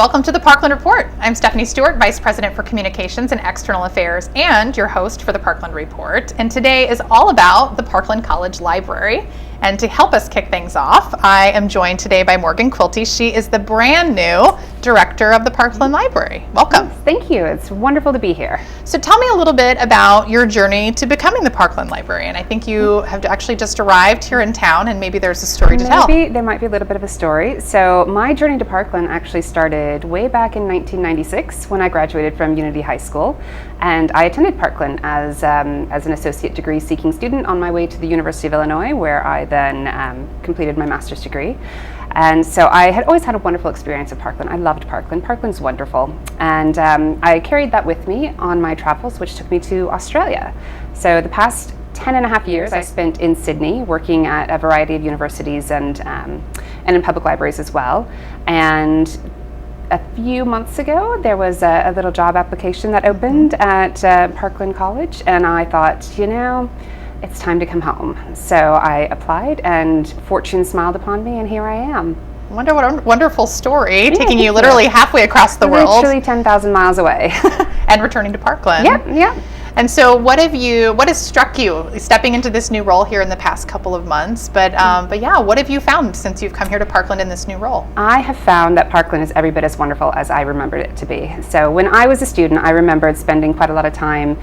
Welcome to the Parkland Report. I'm Stephanie Stewart, Vice President for Communications and External Affairs, and your host for the Parkland Report. And today is all about the Parkland College Library. And to help us kick things off, I am joined today by Morgan Quilty. She is the brand new director of the Parkland Library. Welcome. Thank you. It's wonderful to be here. So tell me a little bit about your journey to becoming the Parkland Librarian. I think you have actually just arrived here in town, and maybe there's a story to tell. There might be a little bit of a story. So my journey to Parkland actually started way back in 1996 when I graduated from Unity High School. And I attended Parkland as an associate degree seeking student on my way to the University of Illinois, where I then completed my master's degree. And so I had always had a wonderful experience at Parkland. I loved Parkland. Parkland's wonderful. And I carried that with me on my travels, which took me to Australia. So the past 10 and a half years I spent in Sydney working at a variety of universities and in public libraries as well. And a few months ago, there was a little job application that opened at Parkland College, and I thought, it's time to come home. So I applied, and fortune smiled upon me, and here I am. I wonder what a wonderful story, taking you literally halfway across the world. Literally 10,000 miles away. And returning to Parkland. Yep. And so what has struck you stepping into this new role here in the past couple of months? But yeah, what have you found since you've come here to Parkland in this new role? I have found that Parkland is every bit as wonderful as I remembered it to be. So when I was a student, I remembered spending quite a lot of time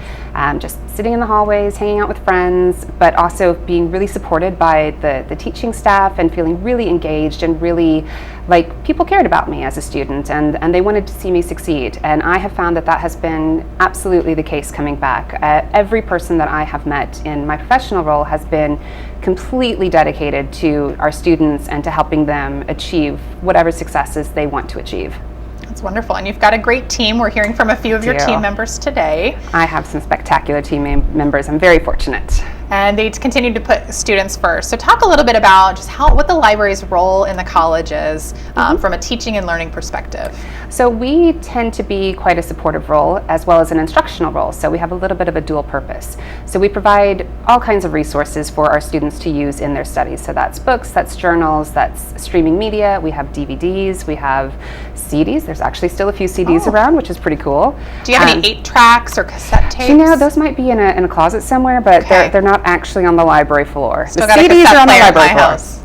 just sitting in the hallways, hanging out with friends, but also being really supported by the teaching staff and feeling really engaged and really like people cared about me as a student and they wanted to see me succeed. And I have found that has been absolutely the case coming back. Every person that I have met in my professional role has been completely dedicated to our students and to helping them achieve whatever successes they want to achieve. That's wonderful. And you've got a great team. We're hearing from a few of your team members today. I have some spectacular team members. I'm very fortunate. And they continue to put students first. So talk a little bit about just what the library's role in the college is from a teaching and learning perspective. So we tend to be quite a supportive role as well as an instructional role. So we have a little bit of a dual purpose. So we provide all kinds of resources for our students to use in their studies. So that's books, that's journals, that's streaming media. We have DVDs, we have CDs. There's actually still a few CDs around, which is pretty cool. Do you have any 8-tracks or cassette tapes? Those might be in a closet somewhere, but they're not actually on the library floor. Still the got CDs a are on the library floor. House.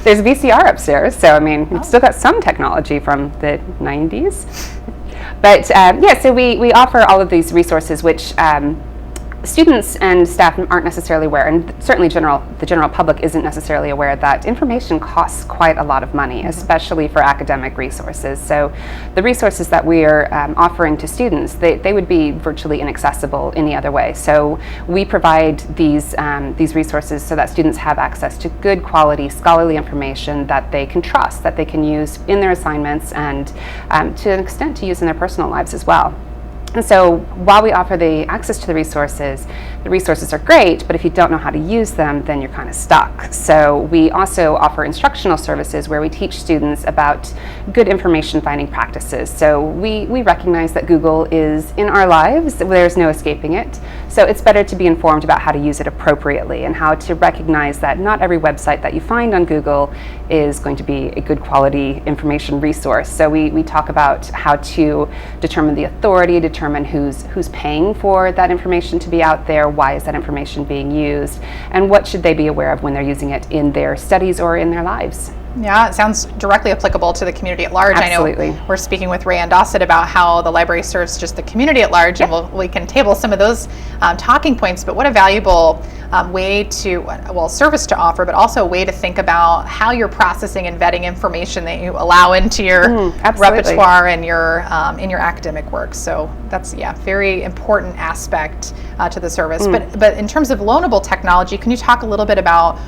There's VCR upstairs, so we've still got some technology from the 90s. But so we offer all of these resources, which students and staff aren't necessarily aware, and certainly the general public isn't necessarily aware that information costs quite a lot of money, especially for academic resources. So the resources that we're offering to students, they would be virtually inaccessible any other way. So we provide these resources so that students have access to good quality scholarly information that they can trust, that they can use in their assignments and to an extent to use in their personal lives as well. And so while we offer the access to the resources are great, but if you don't know how to use them, then you're kind of stuck. So we also offer instructional services where we teach students about good information finding practices. So we recognize that Google is in our lives, there's no escaping it. So it's better to be informed about how to use it appropriately and how to recognize that not every website that you find on Google is going to be a good quality information resource. So we talk about how to determine the authority, determine who's paying for that information to be out there, why is that information being used, and what should they be aware of when they're using it in their studies or in their lives. Yeah, it sounds directly applicable to the community at large. Absolutely. I know we're speaking with Ray and Dossett about how the library serves just the community at large, and we can table some of those talking points, but what a valuable service to offer, but also a way to think about how you're processing and vetting information that you allow into your repertoire and your in your academic work. So that's very important aspect to the service. But in terms of loanable technology, can you talk a little bit about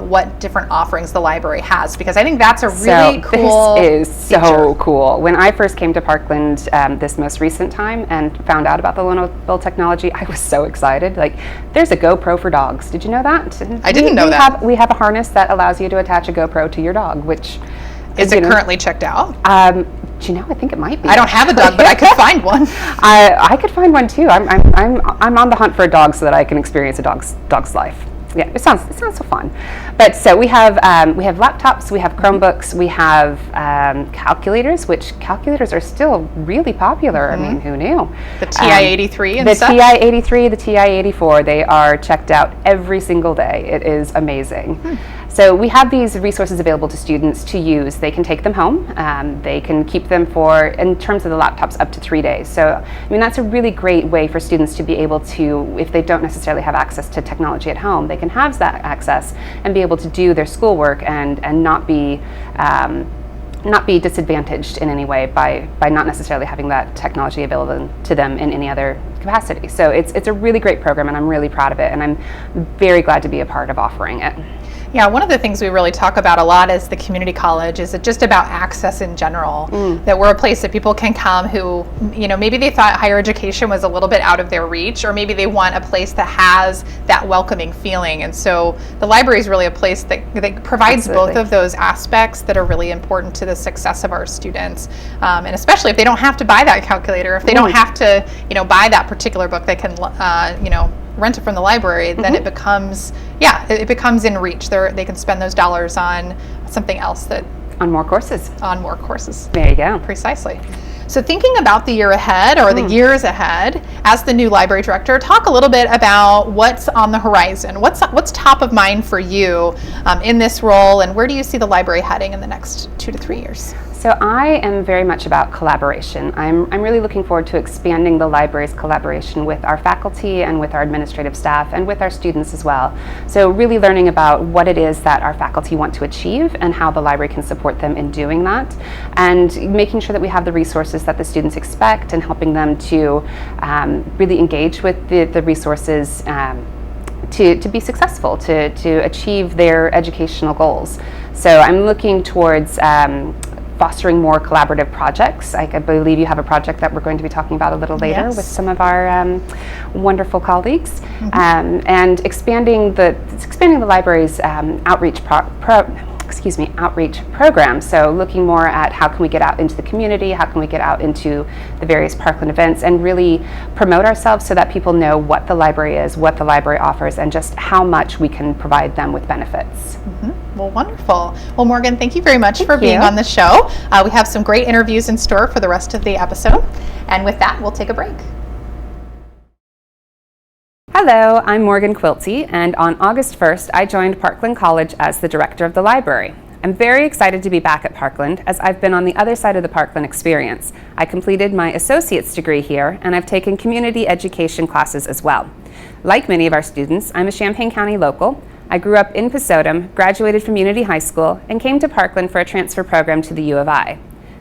what different offerings the library has? Because I think that's a really cool This is so cool. When I first came to Parkland this most recent time and found out about the loanable technology, I was so excited. Like, there's a GoPro for dogs. Did you know that? I didn't know that. We have a harness that allows you to attach a GoPro to your dog, which is it currently checked out? I think it might be. I don't have a dog, but I could find one. I could find one too. I'm on the hunt for a dog so that I can experience a dog's life. Yeah, it sounds so fun. But so we have laptops, we have Chromebooks, we have calculators, which calculators are still really popular. I mean, who knew? The TI-83 and the stuff? TI-83, the TI-84, they are checked out every single day. It is amazing. So we have these resources available to students to use. They can take them home. They can keep them for, in terms of the laptops, up to 3 days. So, I mean, that's a really great way for students to be able to, if they don't necessarily have access to technology at home, they can have that access and be able to do their schoolwork and not be disadvantaged in any way by not necessarily having that technology available to them in any other capacity. So it's a really great program, and I'm really proud of it, and I'm very glad to be a part of offering it. Yeah, one of the things we really talk about a lot is the community college is just about access in general, that we're a place that people can come who, maybe they thought higher education was a little bit out of their reach, or maybe they want a place that has that welcoming feeling. And so the library is really a place that provides Absolutely. both of those aspects that are really important to the success of our students. And especially if they don't have to buy that calculator, if they don't have to, buy that particular book, they can, rent it from the library, then it becomes in reach. They can spend those dollars on something else On more courses. There you go. Precisely. So thinking about the year ahead, or the years ahead, as the new library director, talk a little bit about what's on the horizon. What's top of mind for you in this role, and where do you see the library heading in the next 2 to 3 years? So I am very much about collaboration. I'm really looking forward to expanding the library's collaboration with our faculty and with our administrative staff and with our students as well. So really learning about what it is that our faculty want to achieve and how the library can support them in doing that, and making sure that we have the resources that the students expect and helping them to really engage with the resources to be successful, to achieve their educational goals. So I'm looking towards fostering more collaborative projects. I believe you have a project that we're going to be talking about a little later with some of our wonderful colleagues, and expanding the library's outreach program. So looking more at how can we get out into the community, how can we get out into the various Parkland events and really promote ourselves so that people know what the library is, what the library offers, and just how much we can provide them with benefits. Well, wonderful. Well, Morgan, thank you very much for being on the show. We have some great interviews in store for the rest of the episode. And with that, we'll take a break. Hello, I'm Morgan Quilty, and on August 1st, I joined Parkland College as the director of the library. I'm very excited to be back at Parkland, as I've been on the other side of the Parkland experience. I completed my associate's degree here, and I've taken community education classes as well. Like many of our students, I'm a Champaign County local. I grew up in Pesotum, graduated from Unity High School, and came to Parkland for a transfer program to the U of I.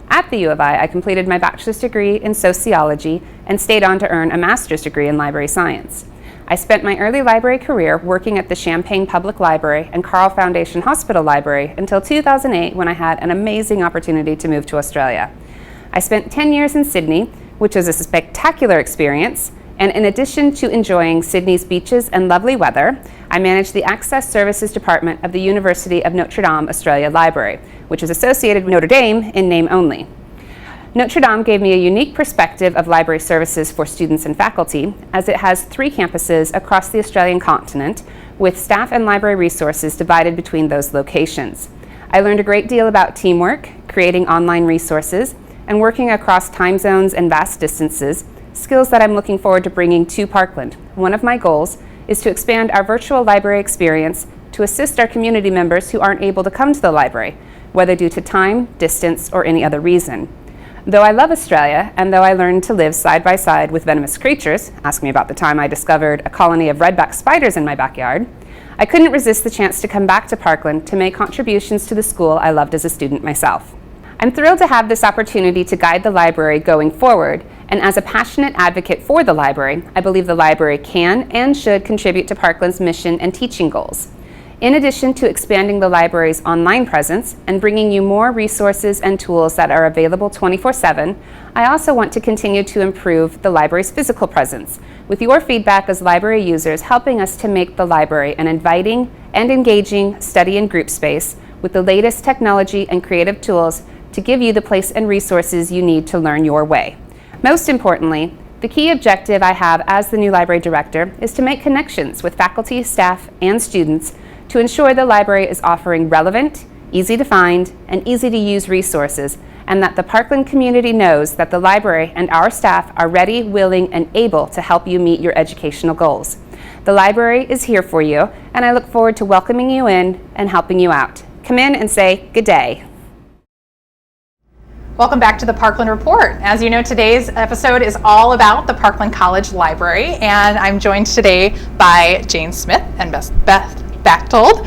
At the U of I completed my bachelor's degree in sociology and stayed on to earn a master's degree in library science. I spent my early library career working at the Champaign Public Library and Carle Foundation Hospital Library until 2008, when I had an amazing opportunity to move to Australia. I spent 10 years in Sydney, which was a spectacular experience, and in addition to enjoying Sydney's beaches and lovely weather, I managed the Access Services Department of the University of Notre Dame Australia Library, which is associated with Notre Dame in name only. Notre Dame gave me a unique perspective of library services for students and faculty, as it has 3 campuses across the Australian continent, with staff and library resources divided between those locations. I learned a great deal about teamwork, creating online resources, and working across time zones and vast distances, skills that I'm looking forward to bringing to Parkland. One of my goals is to expand our virtual library experience to assist our community members who aren't able to come to the library, whether due to time, distance, or any other reason. Though I love Australia, and though I learned to live side by side with venomous creatures, ask me about the time I discovered a colony of redback spiders in my backyard, I couldn't resist the chance to come back to Parkland to make contributions to the school I loved as a student myself. I'm thrilled to have this opportunity to guide the library going forward, and as a passionate advocate for the library, I believe the library can and should contribute to Parkland's mission and teaching goals. In addition to expanding the library's online presence and bringing you more resources and tools that are available 24/7, I also want to continue to improve the library's physical presence, with your feedback as library users helping us to make the library an inviting and engaging study and group space with the latest technology and creative tools to give you the place and resources you need to learn your way. Most importantly, the key objective I have as the new library director is to make connections with faculty, staff, and students to ensure the library is offering relevant, easy to find, and easy to use resources, and that the Parkland community knows that the library and our staff are ready, willing, and able to help you meet your educational goals. The library is here for you, and I look forward to welcoming you in and helping you out. Come in and say good day. Welcome back to the Parkland Report. As you know, today's episode is all about the Parkland College Library, and I'm joined today by Jane Smith and Beth Bechtold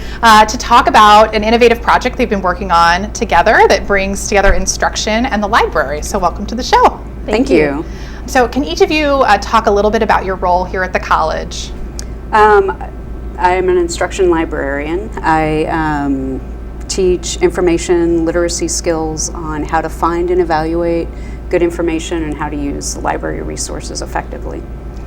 to talk about an innovative project they've been working on together that brings together instruction and the library. So welcome to the show. Thank you. So can each of you talk a little bit about your role here at the college? I'm an instruction librarian. I teach information literacy skills on how to find and evaluate good information and how to use library resources effectively.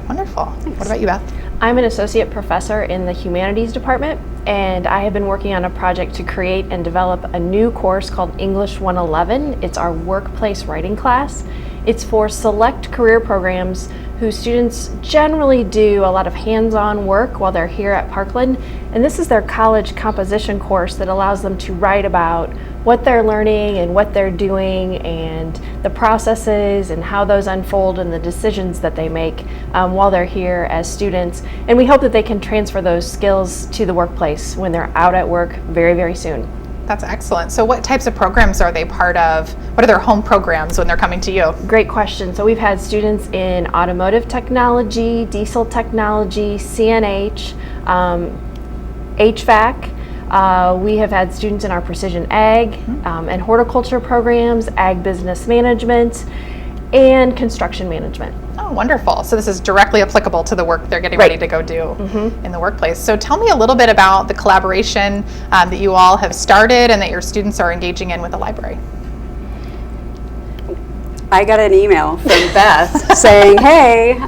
Wonderful. Thanks. What about you, Beth? I'm an associate professor in the humanities department, and I have been working on a project to create and develop a new course called English 111. It's our workplace writing class. It's for select career programs whose students generally do a lot of hands-on work while they're here at Parkland. And this is their college composition course that allows them to write about what they're learning and what they're doing and the processes and how those unfold and the decisions that they make while they're here as students. And we hope that they can transfer those skills to the workplace when they're out at work very, very soon. That's excellent. So what types of programs are they part of? What are their home programs when they're coming to you? Great question. So we've had students in automotive technology, diesel technology, CNH, HVAC. We have had students in our precision ag and horticulture programs, ag business management, and construction management. Oh, wonderful. So this is directly applicable to the work they're getting ready to go do in the workplace. So tell me a little bit about the collaboration that you all have started and that your students are engaging in with the library. I got an email from Beth saying, hey,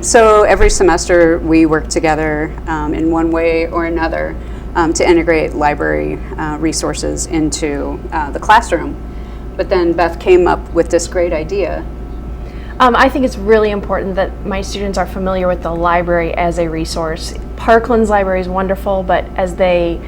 so every semester we work together in one way or another to integrate library resources into the classroom. But then Beth came up with this great idea. I think it's really important that my students are familiar with the library as a resource. Parkland's library is wonderful, but as they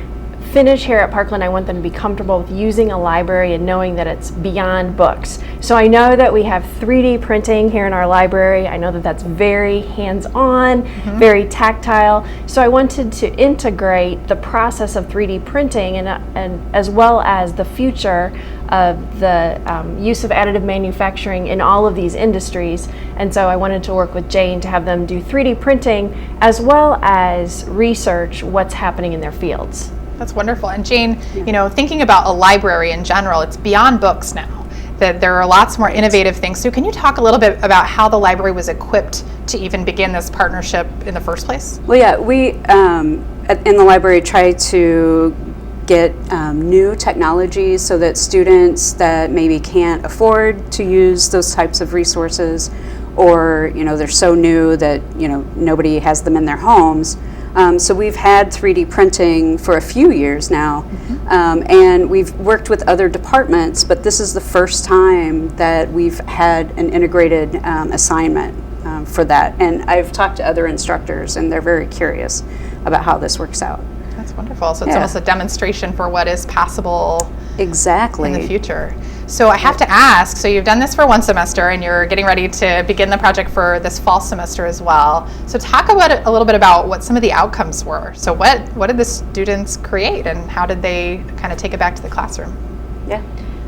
finish here at Parkland, I want them to be comfortable with using a library and knowing that it's beyond books. So I know that we have 3D printing here in our library. I know that that's very hands-on, very tactile. So I wanted to integrate the process of 3D printing and as well as the future of the use of additive manufacturing in all of these industries. And so I wanted to work with Jane to have them do 3D printing as well as research what's happening in their fields. That's wonderful. And Jane, you know, thinking about a library in general, it's beyond books now, that there are lots more innovative things. So can you talk a little bit about how the library was equipped to even begin this partnership in the first place? Well, yeah, we in the library try to get new technologies so that students that maybe can't afford to use those types of resources, or they're so new that nobody has them in their homes. So we've had 3D printing for a few years now, and we've worked with other departments, but this is the first time that we've had an integrated assignment for that. And I've talked to other instructors, and they're very curious about how this works out. That's wonderful. So it's almost a demonstration for what is possible exactly in the future. So I have to ask, so you've done this for one semester and you're getting ready to begin the project for this fall semester as well. So talk about a little bit about what some of the outcomes were. So what did the students create and how did they kind of take it back to the classroom? Yeah.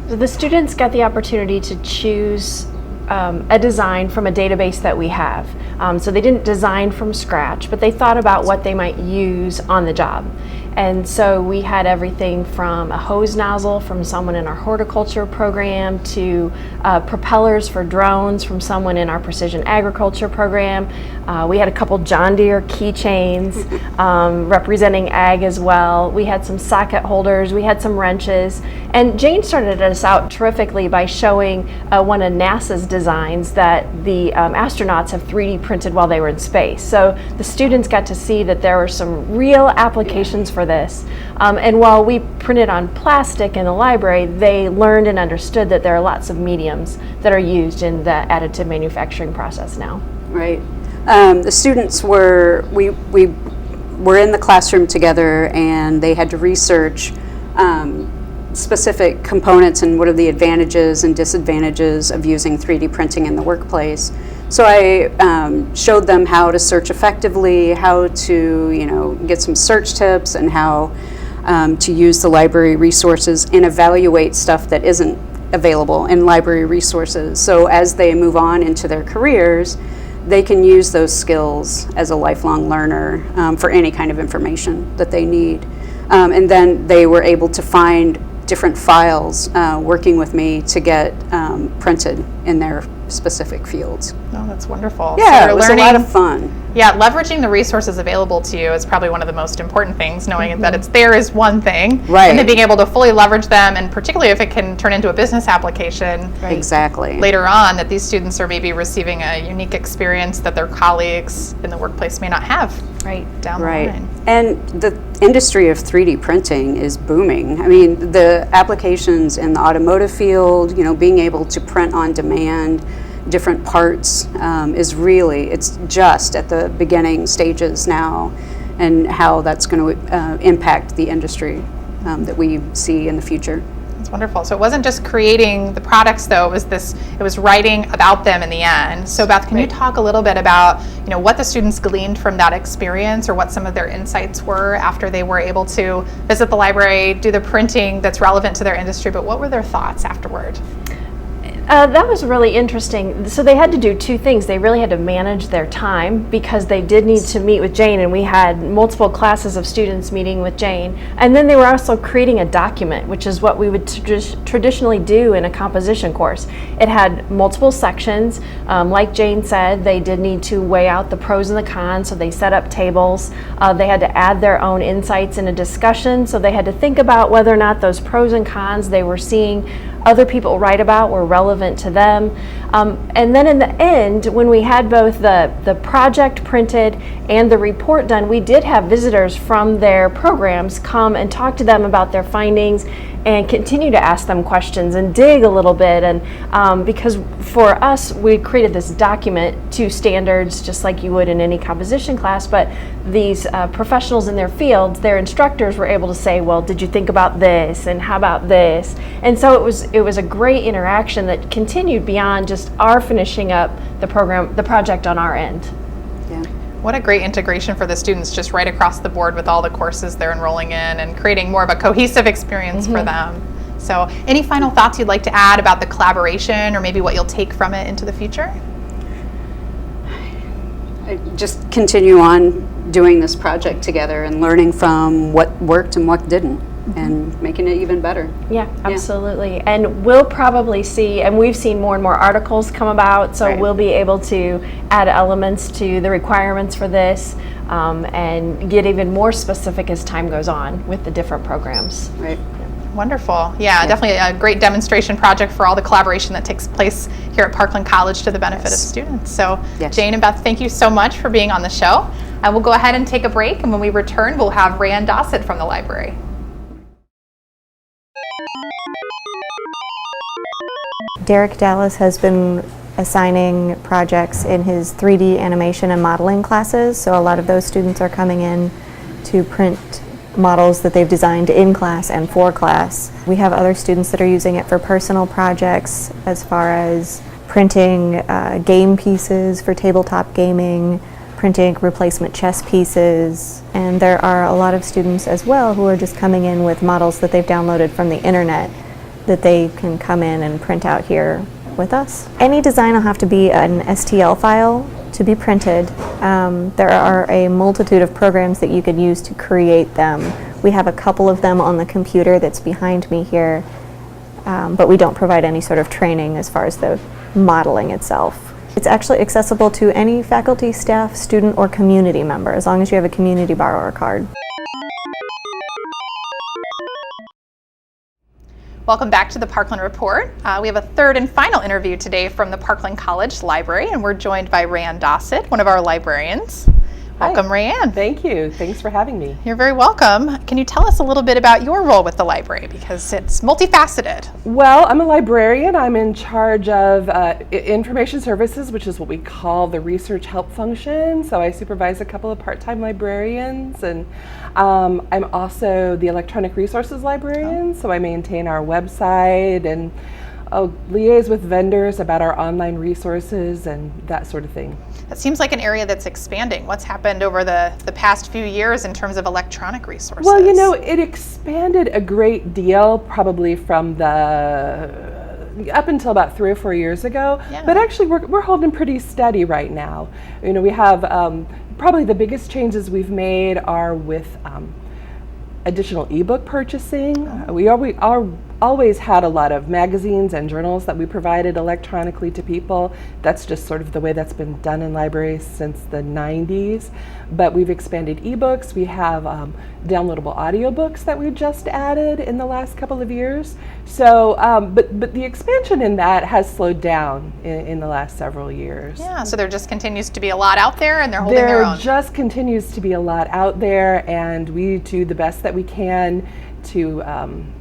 So the students got the opportunity to choose a design from a database that we have. So they didn't design from scratch, but they thought about what they might use on the job. And so we had everything from a hose nozzle from someone in our horticulture program to propellers for drones from someone in our precision agriculture program. We had a couple John Deere keychains representing ag as well. We had some socket holders, we had some wrenches. And Jane started us out terrifically by showing one of NASA's designs that the astronauts have 3D printed while they were in space. So the students got to see that there were some real applications for this. And while we printed on plastic in the library, they learned and understood that there are lots of mediums that are used in the additive manufacturing process now. Right. The students we were in the classroom together, and they had to research specific components and what are the advantages and disadvantages of using 3D printing in the workplace. So I showed them how to search effectively, how to get some search tips, and how to use the library resources and evaluate stuff that isn't available in library resources. So as they move on into their careers, they can use those skills as a lifelong learner for any kind of information that they need. And then they were able to find different files working with me to get printed in their specific fields. Oh, that's wonderful. Yeah, So it was a lot of fun. Yeah, leveraging the resources available to you is probably one of the most important things, knowing that it's there is one thing. Right. And then being able to fully leverage them, and particularly if it can turn into a business application Exactly. later on, that these students are maybe receiving a unique experience that their colleagues in the workplace may not have down the Right. line. And the industry of 3D printing is booming. I mean, the applications in the automotive field, being able to print on demand different parts it's just at the beginning stages now, and how that's going to impact the industry that we see in the future. That's wonderful. So it wasn't just creating the products, though. It was writing about them in the end. So Beth, can you talk a little bit about what the students gleaned from that experience, or what some of their insights were after they were able to visit the library, do the printing that's relevant to their industry, but what were their thoughts afterward? That was really interesting. So they had to do two things. They really had to manage their time, because they did need to meet with Jane, and we had multiple classes of students meeting with Jane. And then they were also creating a document, which is what we would traditionally do in a composition course. It had multiple sections. Like Jane said, they did need to weigh out the pros and the cons, so they set up tables. They had to add their own insights in a discussion, so they had to think about whether or not those pros and cons they were seeing other people write about were relevant to them. And then in the end, when we had both the project printed and the report done, we did have visitors from their programs come and talk to them about their findings and continue to ask them questions and dig a little bit. And because for us, we created this document to standards, just like you would in any composition class, but these professionals in their fields, their instructors were able to say, well, did you think about this, and how about this? And so it was a great interaction that continued beyond just our finishing up the project on our end. Yeah. What a great integration for the students, just right across the board with all the courses they're enrolling in, and creating more of a cohesive experience for them. So any final thoughts you'd like to add about the collaboration, or maybe what you'll take from it into the future? Just continue on doing this project together and learning from what worked and what didn't, and making it even better. Yeah, absolutely. And we'll probably see, and we've seen more and more articles come about, so we'll be able to add elements to the requirements for this, and get even more specific as time goes on with the different programs. Right. Wonderful. Yeah, definitely a great demonstration project for all the collaboration that takes place here at Parkland College to the benefit of students. So Jane and Beth, thank you so much for being on the show. And we'll go ahead and take a break, and when we return, we'll have Rand Dossett from the library. Derek Dallas has been assigning projects in his 3D animation and modeling classes, so a lot of those students are coming in to print models that they've designed in class and for class. We have other students that are using it for personal projects, as far as printing game pieces for tabletop gaming, printing replacement chess pieces, and there are a lot of students as well who are just coming in with models that they've downloaded from the internet that they can come in and print out here with us. Any design will have to be an STL file to be printed. There are a multitude of programs that you could use to create them. We have a couple of them on the computer that's behind me here, but we don't provide any sort of training as far as the modeling itself. It's actually accessible to any faculty, staff, student, or community member, as long as you have a community borrower card. Welcome back to the Parkland Report. We have a third and final interview today from the Parkland College Library, and we're joined by Rand Dossett, one of our librarians. Welcome, Rayanne. Thank you. Thanks for having me. You're very welcome. Can you tell us a little bit about your role with the library, because it's multifaceted? Well, I'm a librarian. I'm in charge of information services, which is what we call the research help function. So I supervise a couple of part-time librarians, and I'm also the electronic resources librarian. So I maintain our website and liaise with vendors about our online resources and that sort of thing. That seems like an area that's expanding. What's happened over the past few years in terms of electronic resources? Well, it expanded a great deal probably from up until about 3 or 4 years ago. Yeah. But actually we're holding pretty steady right now. We have probably the biggest changes we've made are with additional ebook purchasing. We always had a lot of magazines and journals that we provided electronically to people. That's just sort of the way that's been done in libraries since the 90s. But we've expanded ebooks. We have downloadable audiobooks that we just added in the last couple of years. So, but the expansion in that has slowed down in the last several years. Yeah, so there just continues to be a lot out there, and they're holding their own. There just continues to be a lot out there, and we do the best that we can to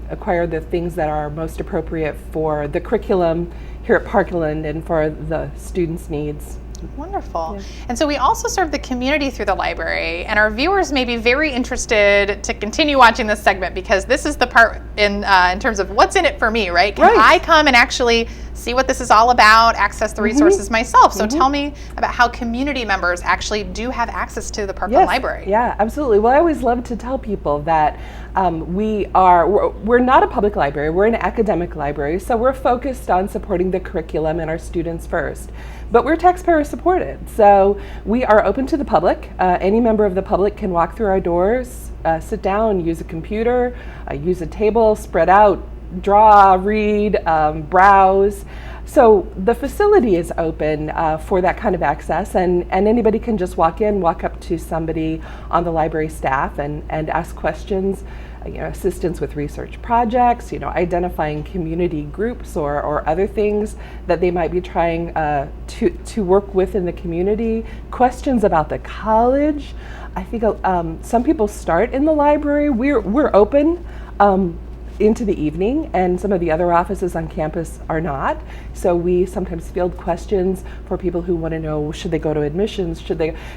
acquire the things that are most appropriate for the curriculum here at Parkland and for the students' needs. Wonderful. Yeah. And so we also serve the community through the library, and our viewers may be very interested to continue watching this segment, because this is the part in terms of what's in it for me, right? Can I come and actually see what this is all about, access the resources myself? So tell me about how community members actually do have access to the Parkland Library. Yeah, absolutely. Well, I always love to tell people that we're not a public library, we're an academic library, so we're focused on supporting the curriculum and our students first. But we're taxpayer supported, so we are open to the public. Any member of the public can walk through our doors, sit down, use a computer, use a table, spread out, draw, read, browse. So the facility is open for that kind of access, and anybody can just walk up to somebody on the library staff and ask questions, assistance with research projects, identifying community groups or other things that they might be trying to work with in the community, questions about the college. I think some people start in the library. We're open into the evening, and some of the other offices on campus are not. So we sometimes field questions for people who want to know, should they go to admissions,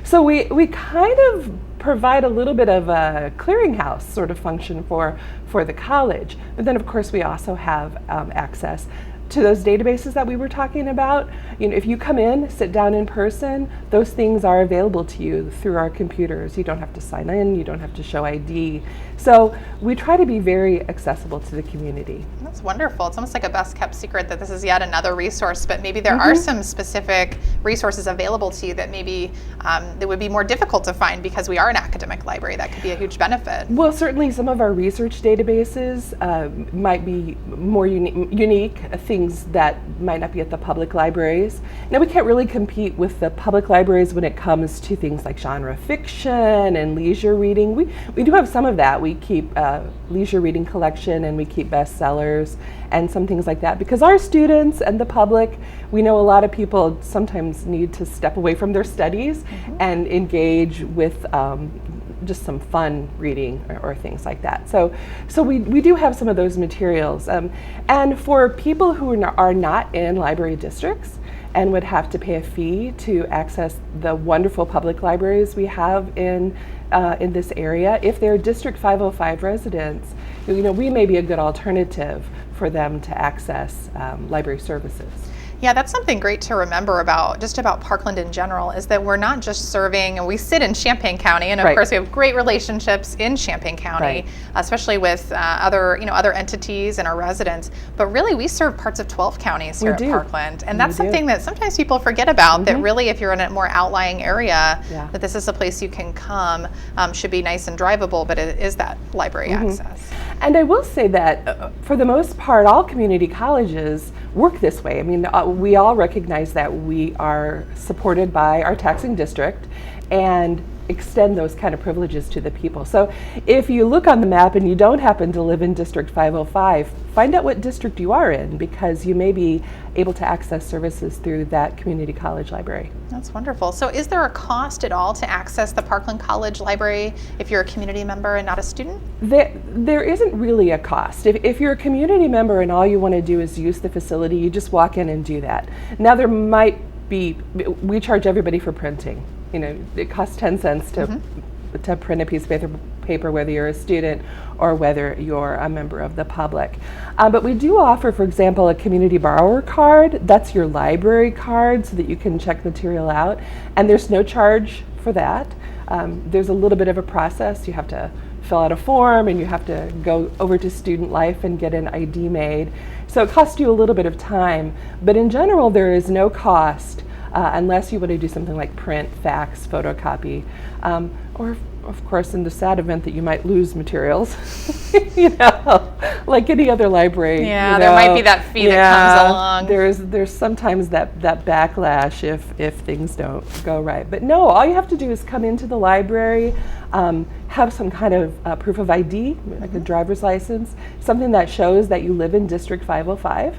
so we kind of provide a little bit of a clearinghouse sort of function for the college. But then of course we also have access to those databases that we were talking about. If you come in, sit down in person, those things are available to you through our computers. You don't have to sign in, you don't have to show ID. So we try to be very accessible to the community. That's wonderful. It's almost like a best kept secret that this is yet another resource, but maybe there are some specific resources available to you that maybe that would be more difficult to find because we are an academic library. That could be a huge benefit. Well, certainly some of our research databases might be more unique things that might not be at the public libraries. Now, we can't really compete with the public libraries when it comes to things like genre fiction and leisure reading. We do have some of that. We keep leisure reading collection, and we keep bestsellers and some things like that, because our students and the public, we know a lot of people sometimes need to step away from their studies and engage with just some fun reading or things like that. So we do have some of those materials. And for people who are not in library districts and would have to pay a fee to access the wonderful public libraries we have in this area, if they're District 505 residents, we may be a good alternative for them to access library services. Yeah, that's something great to remember about Parkland in general, is that we're not just serving, and we sit in Champaign County, and of course we have great relationships in Champaign County, especially with other entities and our residents, but really we serve parts of 12 counties here at Parkland, and that's something that sometimes people forget about, that really if you're in a more outlying area, that this is a place you can come, should be nice and drivable, but it is that library access. And I will say that for the most part, all community colleges work this way. I mean, we all recognize that we are supported by our taxing district, and extend those kind of privileges to the people. So if you look on the map and you don't happen to live in District 505, find out what district you are in, because you may be able to access services through that community college library. That's wonderful. So is there a cost at all to access the Parkland College library if you're a community member and not a student? There isn't really a cost. If you're a community member and all you want to do is use the facility, you just walk in and do that. Now there might be, we charge everybody for printing. You know, it costs 10 cents to print a piece of paper, whether you're a student or whether you're a member of the public. But we do offer, for example, a community borrower card. That's your library card so that you can check material out. And there's no charge for that. There's a little bit of a process. You have to fill out a form and you have to go over to Student Life and get an ID made. So it costs you a little bit of time. But in general, there is no cost unless you want to do something like print, fax, photocopy, or of course in the sad event that you might lose materials, you know, like any other library. Yeah, you there know, might be that fee that comes along. There's sometimes that backlash if things don't go right. But no, all you have to do is come into the library, have some kind of proof of ID, like a driver's license, something that shows that you live in District 505.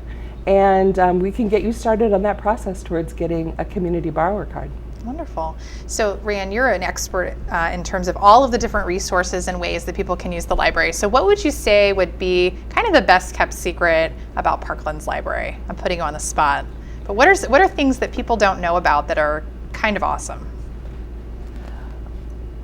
And we can get you started on that process towards getting a community borrower card. Wonderful. So, Rand, you're an expert in terms of all of the different resources and ways that people can use the library. So what would you say would be kind of the best kept secret about Parkland's library? I'm putting you on the spot. But what are things that people don't know about that are kind of awesome?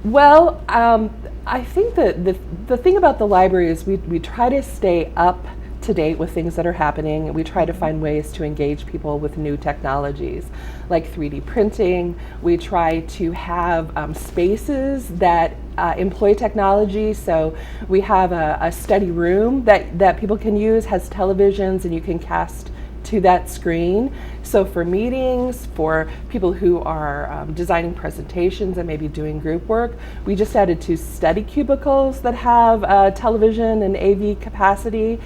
Well, I think that the thing about the library is we try to stay up to date with things that are happening. We try to find ways to engage people with new technologies like 3D printing. We try to have spaces that employ technology. So we have a study room that people can use, has televisions, and you can cast to that screen. So for meetings, for people who are designing presentations and maybe doing group work, we just added 2 study cubicles that have television and AV capacity.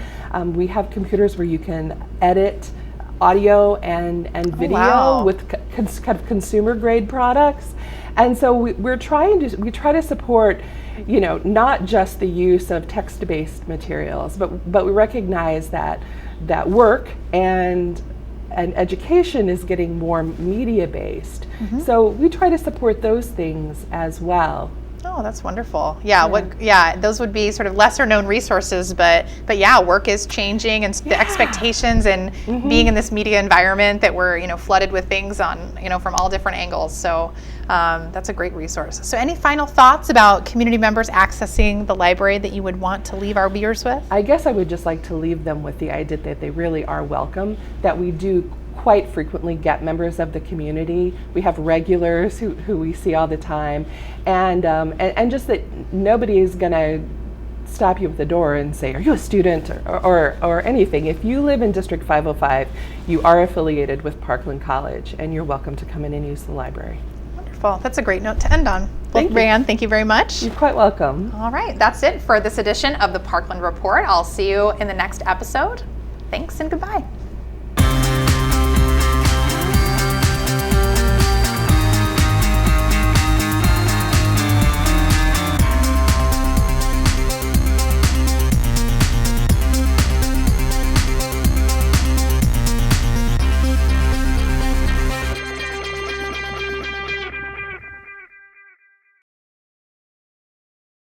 We have computers where you can edit audio and video with kind of consumer grade products. And so we try to support, you know, not just the use of text-based materials, but we recognize that work and education is getting more media-based. So we try to support those things as well. Oh, that's wonderful. Yeah, those would be sort of lesser known resources, but yeah, work is changing, and the expectations and being in this media environment that we're, you know, flooded with things on, you know, from all different angles. So that's a great resource. So any final thoughts about community members accessing the library that you would want to leave our viewers with? I guess I would just like to leave them with the idea that they really are welcome, that we do quite frequently get members of the community. We have regulars who we see all the time, and just that nobody is going to stop you at the door and say, are you a student or anything. If you live in District 505, you are affiliated with Parkland College, and you're welcome to come in and use the library. Wonderful. That's a great note to end on. Well, Rand, thank you very much. You're quite welcome. All right, that's it for this edition of the Parkland Report. I'll see you in the next episode. Thanks and goodbye.